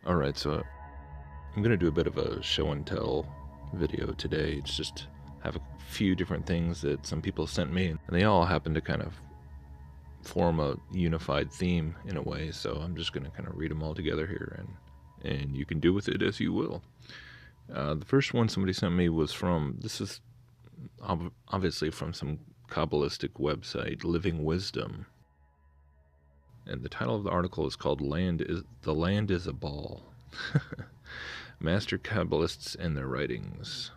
Alright, so I'm going to do a bit of a show and tell video today. It's just have a few different things that some people sent me, and they all happen to kind of form a unified theme in a way, so I'm just going to kind of read them all together here, and you can do with it as you will. The first one somebody sent me was from, this is obviously from some Kabbalistic website, Living Wisdom. And the title of the article is called The Land is a Ball. Master Kabbalists and Their Writings.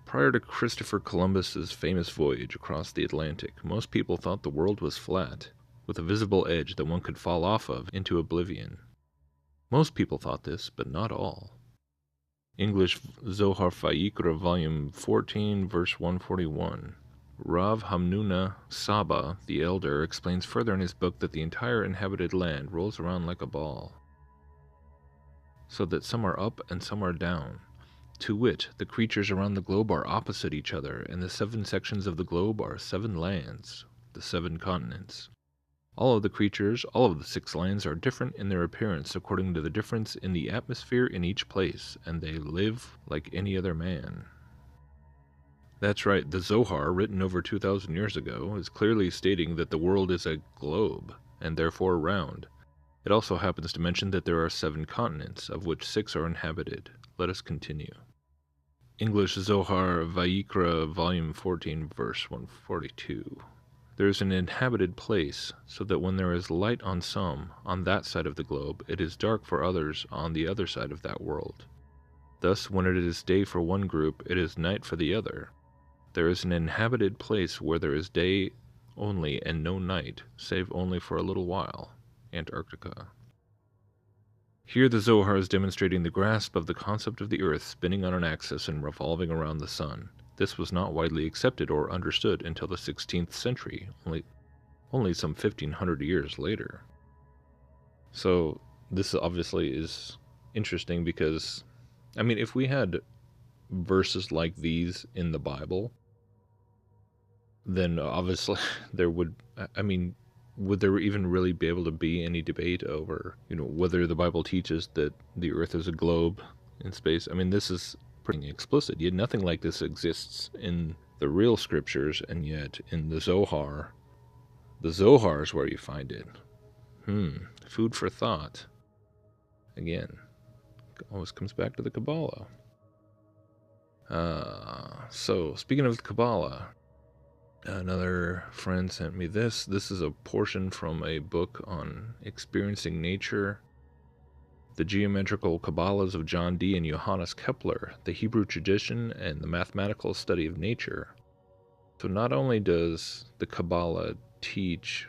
Prior to Christopher Columbus's famous voyage across the Atlantic, most people thought the world was flat, with a visible edge that one could fall off of into oblivion. Most people thought this, but not all. English Zohar Vayikra, Volume 14, verse 141. Rav Hamnuna Saba, the elder, explains further in his book that the entire inhabited land rolls around like a ball, so that some are up and some are down. To wit, the creatures around the globe are opposite each other, and the 7 sections of the globe are 7 lands, the 7 continents. All of the creatures, all of the 6 lands, are different in their appearance according to the difference in the atmosphere in each place, and they live like any other man. That's right, the Zohar, written over 2,000 years ago, is clearly stating that the world is a globe, and therefore round. It also happens to mention that there are 7 continents, of which 6 are inhabited. Let us continue. English Zohar Vayikra, Volume 14, verse 142. There is an inhabited place, so that when there is light on some, on that side of the globe, it is dark for others on the other side of that world. Thus, when it is day for one group, it is night for the other. There is an inhabited place where there is day only and no night, save only for a little while. Antarctica. Here the Zohar is demonstrating the grasp of the concept of the earth spinning on an axis and revolving around the sun. This was not widely accepted or understood until the 16th century, only some 1,500 years later. So this obviously is interesting because, I mean, if we had verses like these in the Bible, then obviously there would, would there even really be able to be any debate over, whether the Bible teaches that the earth is a globe in space? I mean, this is pretty explicit. Yet nothing like this exists in the real scriptures, and yet in the Zohar is where you find it. Food for thought. Again, always comes back to the Kabbalah. So, speaking of the Kabbalah, another friend sent me this. This is a portion from a book on experiencing nature. The Geometrical Kabbalahs of John Dee and Johannes Kepler, the Hebrew tradition, and the mathematical study of nature. So not only does the Kabbalah teach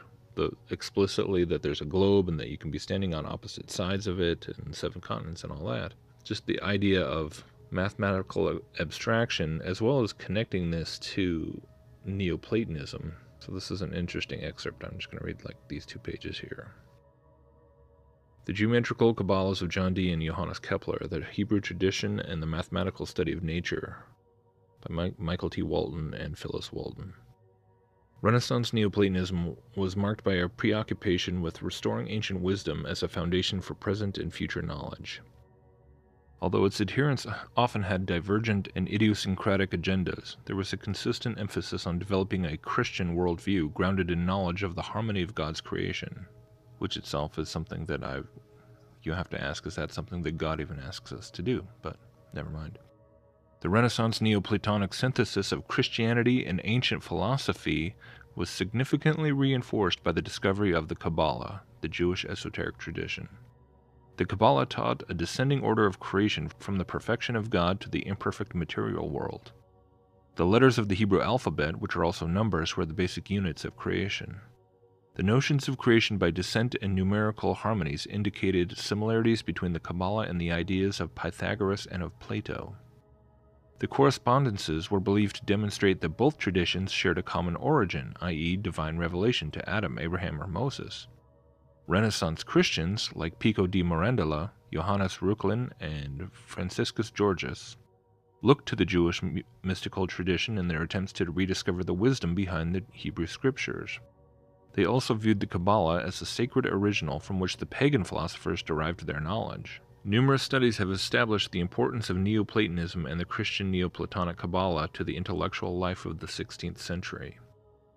explicitly that there's a globe and that you can be standing on opposite sides of it and 7 continents and all that, just the idea of mathematical abstraction, as well as connecting this to Neoplatonism. So this is an interesting excerpt. I'm just going to read these 2 pages here. The Geometrical Kabbalahs of John Dee and Johannes Kepler, the Hebrew tradition and the mathematical study of nature, by Michael T. Walton and Phyllis Walton. Renaissance Neoplatonism was marked by a preoccupation with restoring ancient wisdom as a foundation for present and future knowledge. Although its adherents often had divergent and idiosyncratic agendas, there was a consistent emphasis on developing a Christian worldview grounded in knowledge of the harmony of God's creation, which itself is something that you have to ask, is that something that God even asks us to do? But never mind. The Renaissance Neoplatonic synthesis of Christianity and ancient philosophy was significantly reinforced by the discovery of the Kabbalah, the Jewish esoteric tradition. The Kabbalah taught a descending order of creation from the perfection of God to the imperfect material world. The letters of the Hebrew alphabet, which are also numbers, were the basic units of creation. The notions of creation by descent and numerical harmonies indicated similarities between the Kabbalah and the ideas of Pythagoras and of Plato. The correspondences were believed to demonstrate that both traditions shared a common origin, i.e., divine revelation to Adam, Abraham, or Moses. Renaissance Christians, like Pico di Mirandola, Johannes Reuchlin, and Franciscus Georgius, looked to the Jewish mystical tradition in their attempts to rediscover the wisdom behind the Hebrew scriptures. They also viewed the Kabbalah as a sacred original from which the pagan philosophers derived their knowledge. Numerous studies have established the importance of Neoplatonism and the Christian Neoplatonic Kabbalah to the intellectual life of the 16th century.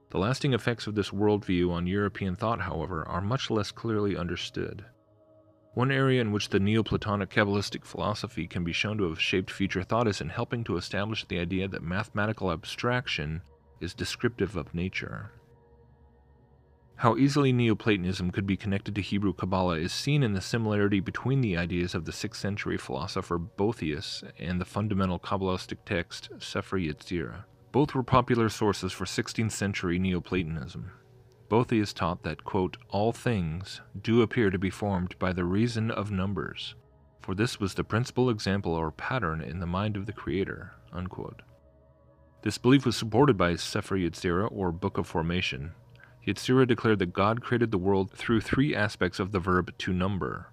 The lasting effects of this worldview on European thought, however, are much less clearly understood. One area in which the Neoplatonic Kabbalistic philosophy can be shown to have shaped future thought is in helping to establish the idea that mathematical abstraction is descriptive of nature. How easily Neoplatonism could be connected to Hebrew Kabbalah is seen in the similarity between the ideas of the 6th century philosopher Boethius and the fundamental Kabbalistic text Sefer Yetzirah. Both were popular sources for 16th century Neoplatonism. Boethius taught that, quote, all things do appear to be formed by the reason of numbers, for this was the principal example or pattern in the mind of the Creator, unquote. This belief was supported by Sefer Yetzirah, or Book of Formation. Yetzirah declared that God created the world through three aspects of the verb to number.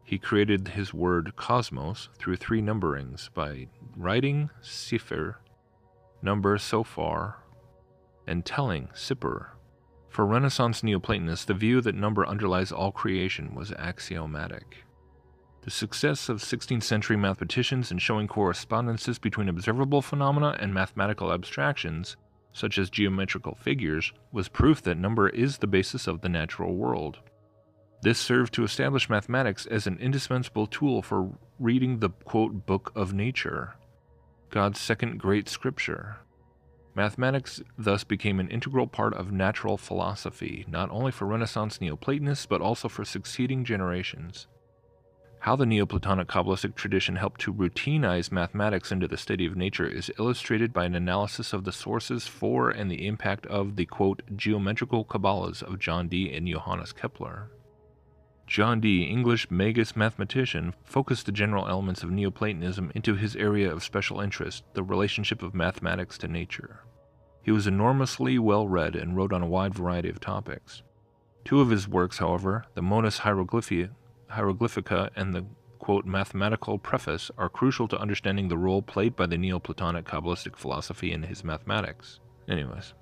He created his word cosmos through three numberings by writing, Sefer, number Sophar, and telling, Sipper. For Renaissance Neoplatonists, the view that number underlies all creation was axiomatic. The success of 16th century mathematicians in showing correspondences between observable phenomena and mathematical abstractions, such as geometrical figures, was proof that number is the basis of the natural world. This served to establish mathematics as an indispensable tool for reading the, quote, book of nature, God's second great scripture. Mathematics thus became an integral part of natural philosophy, not only for Renaissance Neoplatonists, but also for succeeding generations. How the Neoplatonic Kabbalistic tradition helped to routinize mathematics into the study of nature is illustrated by an analysis of the sources for and the impact of the, quote, geometrical Kabbalahs of John Dee and Johannes Kepler. John Dee, English magus mathematician, focused the general elements of Neoplatonism into his area of special interest, the relationship of mathematics to nature. He was enormously well-read and wrote on a wide variety of topics. Two of his works, however, the Monus Hieroglyphica and the, quote, mathematical preface, are crucial to understanding the role played by the Neoplatonic Kabbalistic philosophy in his mathematics. Anyways,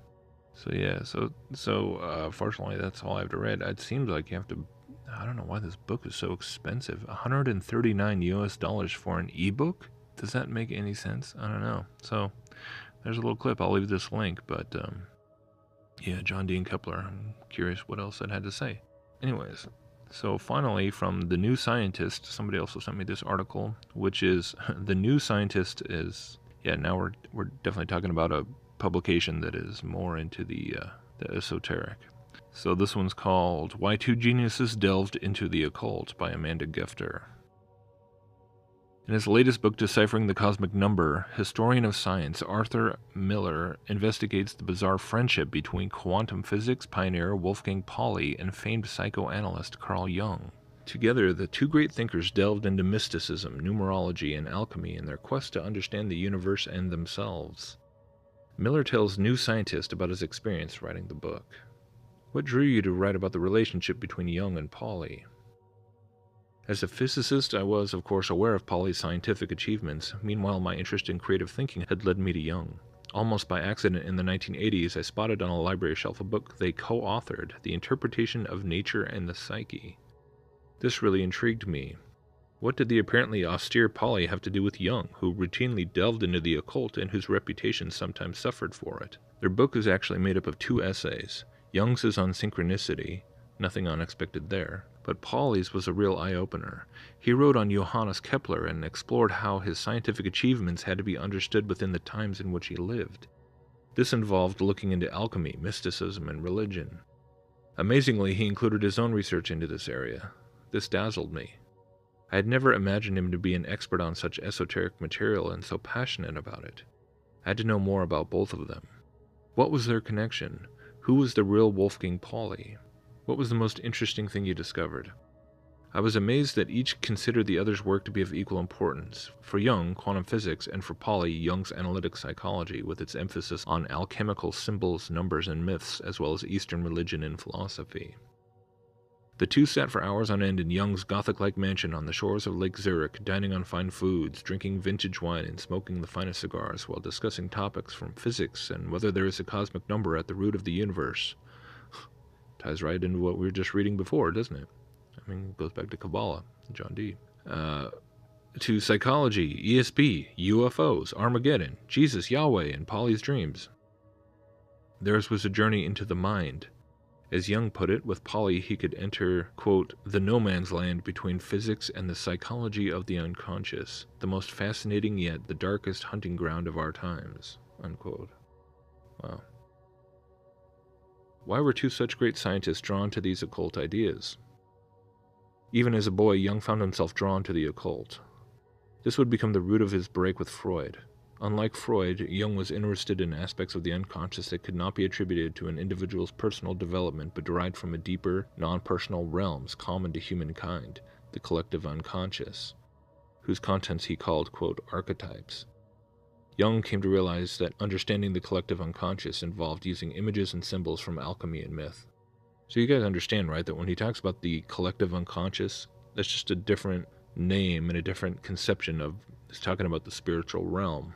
fortunately that's all I have to read. It seems like you have to, I don't know why this book is so expensive. $139 for an ebook? Does that make any sense? I don't know. So there's a little clip. I'll leave this link, but yeah, John Dee and Kepler. I'm curious what else that had to say. Anyways, so finally, from The New Scientist, somebody also sent me this article, which is, The New Scientist is, yeah, now we're definitely talking about a publication that is more into the esoteric. So this one's called Why Two Geniuses Delved into the Occult by Amanda Gefter. In his latest book, Deciphering the Cosmic Number, historian of science Arthur Miller investigates the bizarre friendship between quantum physics pioneer Wolfgang Pauli and famed psychoanalyst Carl Jung. Together, the two great thinkers delved into mysticism, numerology, and alchemy in their quest to understand the universe and themselves. Miller tells New Scientist about his experience writing the book. What drew you to write about the relationship between Jung and Pauli? As a physicist, I was, of course, aware of Pauli's scientific achievements. Meanwhile, my interest in creative thinking had led me to Jung. Almost by accident in the 1980s, I spotted on a library shelf a book they co-authored, The Interpretation of Nature and the Psyche. This really intrigued me. What did the apparently austere Pauli have to do with Jung, who routinely delved into the occult and whose reputation sometimes suffered for it? Their book is actually made up of two essays. Jung's is on synchronicity, nothing unexpected there, but Pauli's was a real eye-opener. He wrote on Johannes Kepler and explored how his scientific achievements had to be understood within the times in which he lived. This involved looking into alchemy, mysticism, and religion. Amazingly, he included his own research into this area. This dazzled me. I had never imagined him to be an expert on such esoteric material and so passionate about it. I had to know more about both of them. What was their connection? Who was the real Wolfgang Pauli? What was the most interesting thing you discovered? I was amazed that each considered the other's work to be of equal importance. For Jung, quantum physics, and for Pauli, Jung's analytic psychology, with its emphasis on alchemical symbols, numbers, and myths, as well as Eastern religion and philosophy. The two sat for hours on end in Jung's Gothic-like mansion on the shores of Lake Zurich, dining on fine foods, drinking vintage wine, and smoking the finest cigars, while discussing topics from physics and whether there is a cosmic number at the root of the universe. Ties right into what we were just reading before, doesn't it? I mean, it goes back to Kabbalah, John D. To psychology, ESP, UFOs, Armageddon, Jesus, Yahweh, and Polly's dreams. Theirs was a journey into the mind. As Jung put it, with Polly he could enter, quote, the no man's land between physics and the psychology of the unconscious, the most fascinating yet the darkest hunting ground of our times, unquote. Wow. Why were two such great scientists drawn to these occult ideas? Even as a boy, Jung found himself drawn to the occult. This would become the root of his break with Freud. Unlike Freud, Jung was interested in aspects of the unconscious that could not be attributed to an individual's personal development but derived from a deeper, non-personal realms common to humankind, the collective unconscious, whose contents he called, quote, archetypes. Jung came to realize that understanding the collective unconscious involved using images and symbols from alchemy and myth. So you guys understand, right, that when he talks about the collective unconscious, that's just a different name and a different conception of, he's talking about the spiritual realm.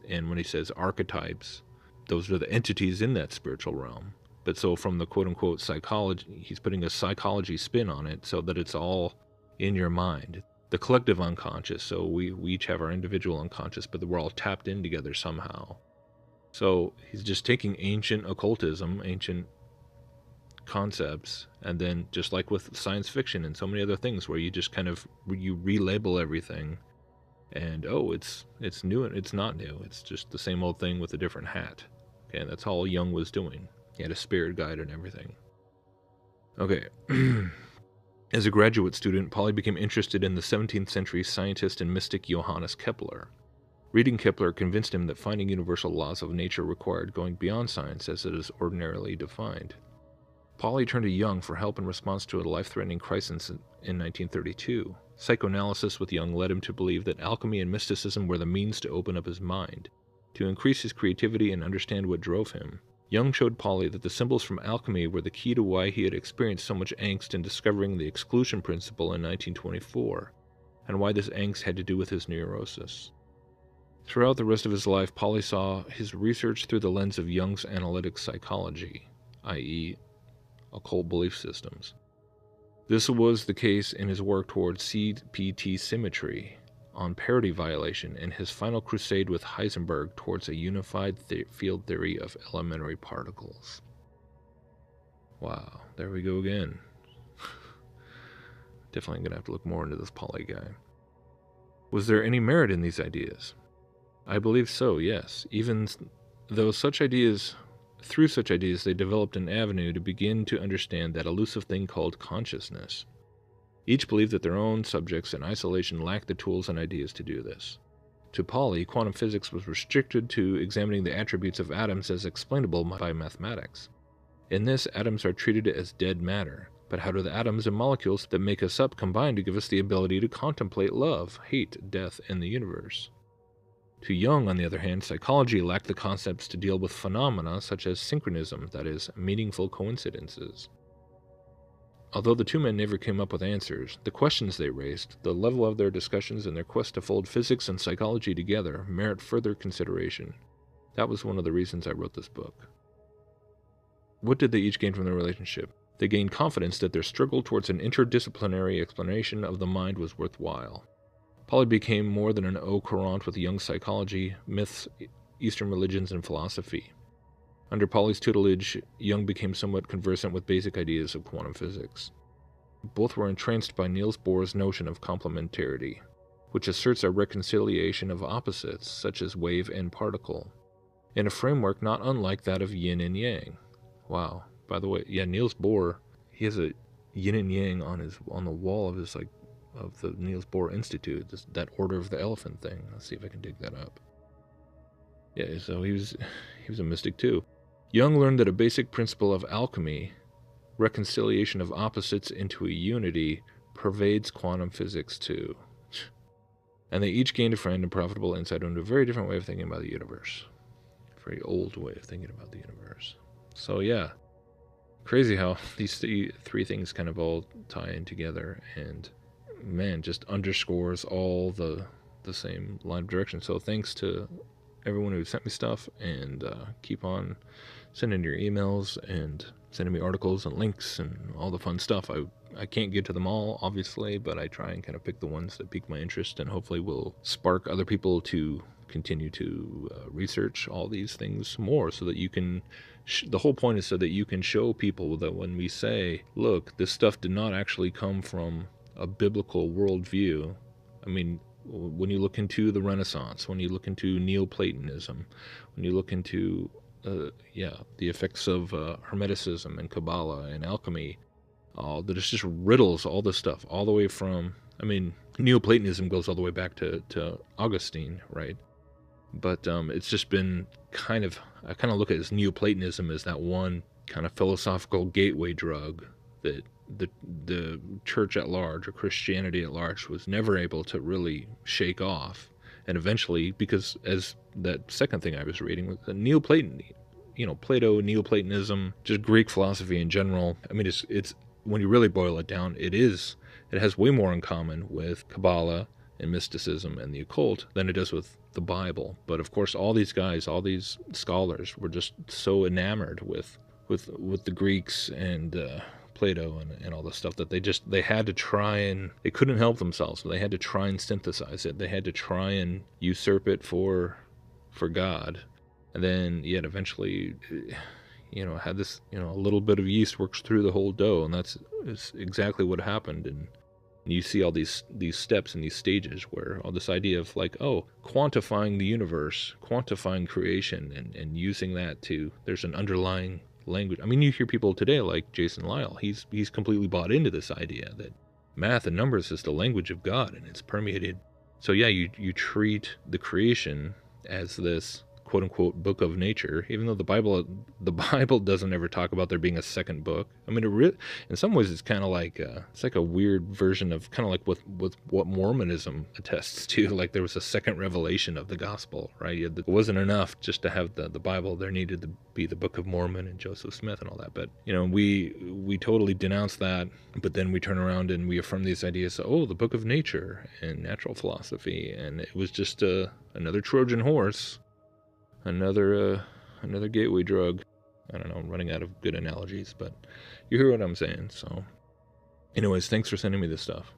And when he says archetypes, those are the entities in that spiritual realm. But so from the quote-unquote psychology, he's putting a psychology spin on it so that it's all in your mind. The collective unconscious, so we each have our individual unconscious, but we're all tapped in together somehow. So he's just taking ancient occultism, ancient concepts, and then just like with science fiction and so many other things where you just kind of, you relabel everything. And, oh, it's new, and it's not new. It's just the same old thing with a different hat. Okay, and that's all Jung was doing. He had a spirit guide and everything. Okay. As a graduate student, Polly became interested in the 17th century scientist and mystic Johannes Kepler. Reading Kepler convinced him that finding universal laws of nature required going beyond science as it is ordinarily defined. Polly turned to Jung for help in response to a life-threatening crisis in 1932. Psychoanalysis with Jung led him to believe that alchemy and mysticism were the means to open up his mind, to increase his creativity and understand what drove him. Jung showed Polly that the symbols from alchemy were the key to why he had experienced so much angst in discovering the exclusion principle in 1924, and why this angst had to do with his neurosis. Throughout the rest of his life, Polly saw his research through the lens of Jung's analytic psychology, i.e., occult belief systems. This was the case in his work towards CPT symmetry, on parity violation, and his final crusade with Heisenberg towards a unified field theory of elementary particles. Wow, there we go again. Definitely going to have to look more into this Polly guy. Was there any merit in these ideas? I believe so, yes. Even though through such ideas they developed an avenue to begin to understand that elusive thing called consciousness. Each believed that their own subjects in isolation lacked the tools and ideas to do this. To Polly, quantum physics was restricted to examining the attributes of atoms as explainable by mathematics. In this, atoms are treated as dead matter, but how do the atoms and molecules that make us up combine to give us the ability to contemplate love, hate, death, and the universe? To Jung, on the other hand, psychology lacked the concepts to deal with phenomena such as synchronism, that is, meaningful coincidences. Although the two men never came up with answers, the questions they raised, the level of their discussions, and their quest to fold physics and psychology together merit further consideration. That was one of the reasons I wrote this book. What did they each gain from their relationship? They gained confidence that their struggle towards an interdisciplinary explanation of the mind was worthwhile. Polly became more than an au courant with Jung's psychology, myths, Eastern religions, and philosophy. Under Polly's tutelage, Jung became somewhat conversant with basic ideas of quantum physics. Both were entranced by Niels Bohr's notion of complementarity, which asserts a reconciliation of opposites, such as wave and particle, in a framework not unlike that of yin and yang. Wow. By the way, yeah, Niels Bohr, he has a yin and yang on the wall of his of the Niels Bohr Institute, that Order of the Elephant thing. Let's see if I can dig that up. Yeah, so he was a mystic too. Jung learned that a basic principle of alchemy, reconciliation of opposites into a unity, pervades quantum physics too. And they each gained a friend and profitable insight into a very different way of thinking about the universe. A very old way of thinking about the universe. So yeah, crazy how these three things kind of all tie in together, and man, just underscores all the same line of direction. So thanks to everyone who sent me stuff, and keep on sending your emails and sending me articles and links and all the fun stuff. I can't get to them all, obviously, but I try and kind of pick the ones that pique my interest and hopefully will spark other people to continue to research all these things more, so that you can the whole point is so that you can show people that when we say, look, this stuff did not actually come from a biblical worldview. I mean, when you look into the Renaissance, when you look into Neoplatonism, when you look into the effects of Hermeticism and Kabbalah and alchemy, that it's just riddles all this stuff, all the way from, I mean, Neoplatonism goes all the way back to Augustine, right? But it's just been I kind of look at Neoplatonism as that one kind of philosophical gateway drug that the church at large, or Christianity at large, was never able to really shake off. And eventually, because as that second thing I was reading was the Neoplaton, Plato, Neoplatonism, just Greek philosophy in general. I mean, it's when you really boil it down, it has way more in common with Kabbalah and mysticism and the occult than it does with the Bible. But of course, all these guys, all these scholars, were just so enamored with the Greeks and Plato and all this stuff that they had to try, and they couldn't help themselves. They had to try and synthesize it. They had to try and usurp it for God. And then yet eventually, had this, a little bit of yeast works through the whole dough, and that's exactly what happened. And you see all these steps and these stages where all this idea of quantifying the universe, quantifying creation, and using that there's an underlying language. I mean, you hear people today like Jason Lyle. He's completely bought into this idea that math and numbers is the language of God, and it's permeated. So yeah, you treat the creation as this quote unquote book of nature, even though the Bible doesn't ever talk about there being a second book. I mean, in some ways it's kind of like it's like a weird version of kind of like with what Mormonism attests to. Like there was a second revelation of the gospel, right? It wasn't enough just to have the Bible. There needed to be the Book of Mormon and Joseph Smith and all that. But we totally denounce that, but then we turn around and we affirm these ideas. The book of nature and natural philosophy, and it was just another Trojan horse. Another gateway drug. I don't know, I'm running out of good analogies, but you hear what I'm saying. So anyways, thanks for sending me this stuff.